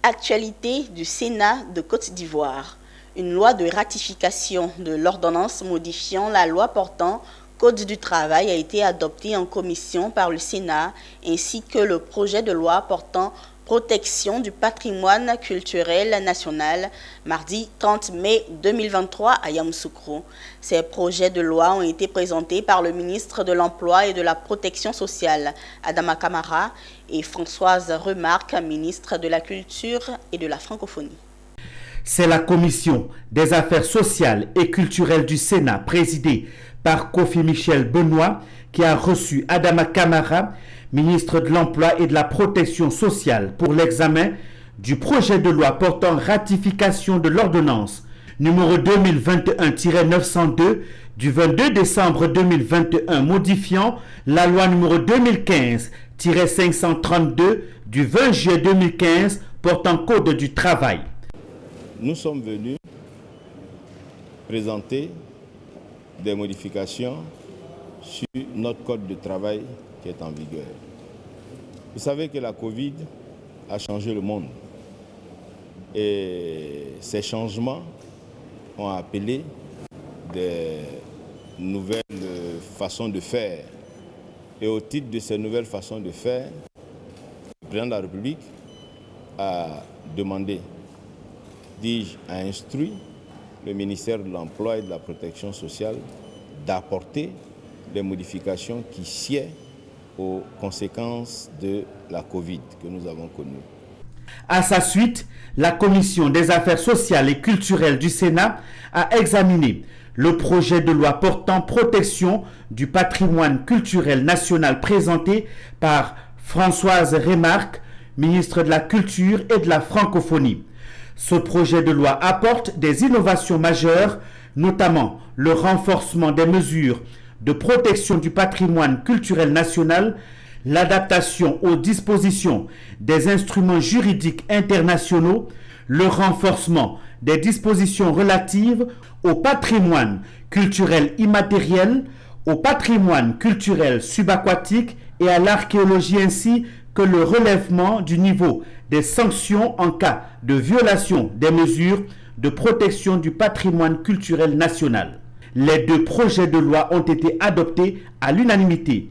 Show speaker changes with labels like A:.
A: Actualité du Sénat de Côte d'Ivoire. Une loi de ratification de l'ordonnance modifiant la loi portant Code du travail a été adoptée en commission par le Sénat, ainsi que le projet de loi portant protection du patrimoine culturel national, mardi 30 mai 2023 à Yamoussoukro. Ces projets de loi ont été présentés par le ministre de l'Emploi et de la Protection sociale, Adama Camara, et Françoise Remarque, ministre de la Culture et de la Francophonie.
B: C'est la commission des affaires sociales et culturelles du Sénat, présidée par Kofi Michel Benoît, qui a reçu Adama Camara, ministre de l'Emploi et de la Protection sociale, pour l'examen du projet de loi portant ratification de l'ordonnance numéro 2021-902 du 22 décembre 2021 modifiant la loi numéro 2015-532 du 20 juillet 2015 portant Code du travail.
C: Nous sommes venus présenter des modifications sur notre code de travail qui est en vigueur. Vous savez que la Covid a changé le monde et ces changements ont appelé des nouvelles façons de faire. Et au titre de ces nouvelles façons de faire, le président de la République a demandé, a instruit le ministère de l'Emploi et de la Protection sociale d'apporter des modifications qui sied aux conséquences de la Covid que nous avons connue.
B: À sa suite, la Commission des affaires sociales et culturelles du Sénat a examiné le projet de loi portant protection du patrimoine culturel national présenté par Françoise Remarque, ministre de la Culture et de la Francophonie. Ce projet de loi apporte des innovations majeures, notamment le renforcement des mesures de protection du patrimoine culturel national, l'adaptation aux dispositions des instruments juridiques internationaux, le renforcement des dispositions relatives au patrimoine culturel immatériel, au patrimoine culturel subaquatique et à l'archéologie, ainsi que le relèvement du niveau des sanctions en cas de violation des mesures de protection du patrimoine culturel national. Les deux projets de loi ont été adoptés à l'unanimité.